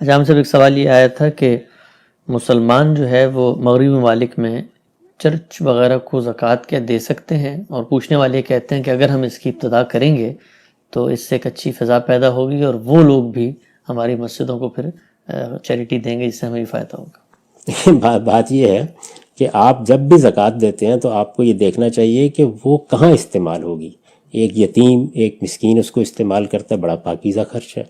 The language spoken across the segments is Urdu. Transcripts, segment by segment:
اچھا، ہم سے ایک سوال یہ آیا تھا کہ مسلمان جو ہے وہ مغربی ممالک میں چرچ وغیرہ کو زکوٰۃ کیا دے سکتے ہیں؟ اور پوچھنے والے کہتے ہیں کہ اگر ہم اس کی ابتدا کریں گے تو اس سے ایک اچھی فضا پیدا ہوگی اور وہ لوگ بھی ہماری مسجدوں کو پھر چیریٹی دیں گے، جس سے ہمیں بھی فائدہ ہوگا۔ بات یہ ہے کہ آپ جب بھی زکوٰۃ دیتے ہیں تو آپ کو یہ دیکھنا چاہیے کہ وہ کہاں استعمال ہوگی۔ ایک یتیم، ایک مسکین اس کو استعمال کرتا ہے، بڑا پاکیزہ خرچ ہے۔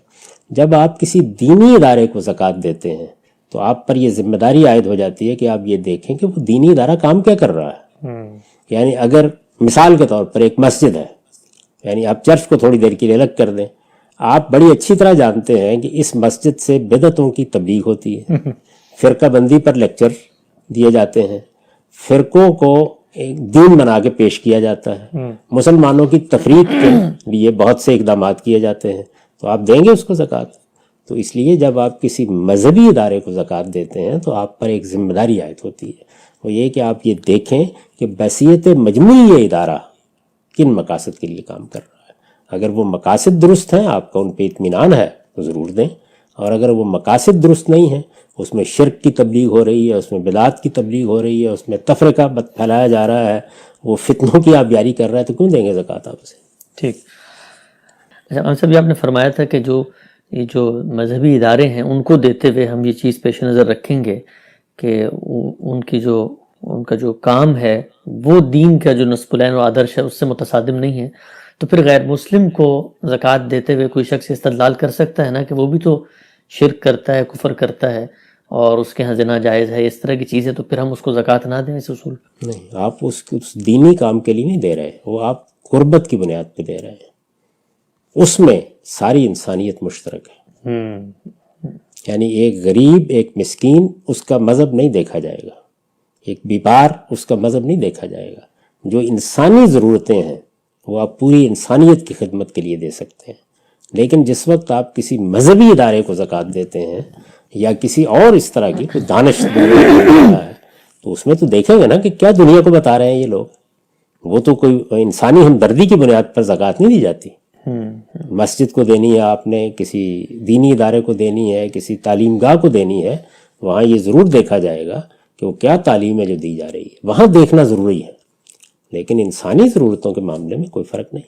جب آپ کسی دینی ادارے کو زکوٰۃ دیتے ہیں تو آپ پر یہ ذمہ داری عائد ہو جاتی ہے کہ آپ یہ دیکھیں کہ وہ دینی ادارہ کام کیا کر رہا ہے۔ یعنی اگر مثال کے طور پر ایک مسجد ہے، یعنی آپ چرچ کو تھوڑی دیر کے لیے الگ کر دیں، آپ بڑی اچھی طرح جانتے ہیں کہ اس مسجد سے بدعتوں کی تبلیغ ہوتی ہے، فرقہ بندی پر لیکچر دیے جاتے ہیں، فرقوں کو ایک دین بنا کے پیش کیا جاتا ہے، مسلمانوں کی تفریق کے لیے بہت سے اقدامات کیے جاتے ہیں، تو آپ دیں گے اس کو زکوٰۃ؟ تو اس لیے جب آپ کسی مذہبی ادارے کو زکوٰۃ دیتے ہیں تو آپ پر ایک ذمہ داری عائد ہوتی ہے، وہ یہ کہ آپ یہ دیکھیں کہ بحیثیت مجموعی یہ ادارہ کن مقاصد کے لیے کام کر رہا ہے۔ اگر وہ مقاصد درست ہیں، آپ کا ان پہ اطمینان ہے تو ضرور دیں، اور اگر وہ مقاصد درست نہیں ہیں، اس میں شرک کی تبلیغ ہو رہی ہے، اس میں بدعات کی تبلیغ ہو رہی ہے، اس میں تفرقہ پھیلایا جا رہا ہے، وہ فتنوں کی آبیاری کر رہا ہے، تو کیوں دیں گے زکوٰۃ آپ اسے؟ ٹھیک۔ اچھا، ہم سب آپ نے فرمایا تھا کہ یہ جو مذہبی ادارے ہیں ان کو دیتے ہوئے ہم یہ چیز پیش نظر رکھیں گے کہ ان کا جو کام ہے وہ دین کا جو نصب العین و آدرش ہے اس سے متصادم نہیں ہے، تو پھر غیر مسلم کو زکوٰۃ دیتے ہوئے کوئی شخص استدلال کر سکتا ہے نا کہ وہ بھی تو شرک کرتا ہے، کفر کرتا ہے، اور اس کے ہاں زنا جائز ہے، اس طرح کی چیزیں، تو پھر ہم اس کو زکوٰۃ نہ دیں اس اصول پہ؟ نہیں، آپ اس دینی کام کے لیے نہیں دے رہے، وہ آپ قربت کی بنیاد پہ دے رہے ہیں، اس میں ساری انسانیت مشترک ہے۔ یعنی ایک غریب، ایک مسکین، اس کا مذہب نہیں دیکھا جائے گا، ایک بیمار، اس کا مذہب نہیں دیکھا جائے گا۔ جو انسانی ضرورتیں ہیں وہ آپ پوری انسانیت کی خدمت کے لیے دے سکتے ہیں، لیکن جس وقت آپ کسی مذہبی ادارے کو زکوٰۃ دیتے ہیں یا کسی اور اس طرح کی کوئی دانش ہے، تو اس میں تو دیکھیں گے نا کہ کیا دنیا کو بتا رہے ہیں یہ لوگ۔ وہ تو کوئی انسانی ہمدردی کی بنیاد پر زکوٰۃ نہیں دی جاتی۔ مسجد کو دینی ہے آپ نے، کسی دینی ادارے کو دینی ہے، کسی تعلیم گاہ کو دینی ہے، وہاں یہ ضرور دیکھا جائے گا کہ وہ کیا تعلیم ہے جو دی جا رہی ہے، وہاں دیکھنا ضروری ہے، لیکن انسانی ضرورتوں کے معاملے میں کوئی فرق نہیں۔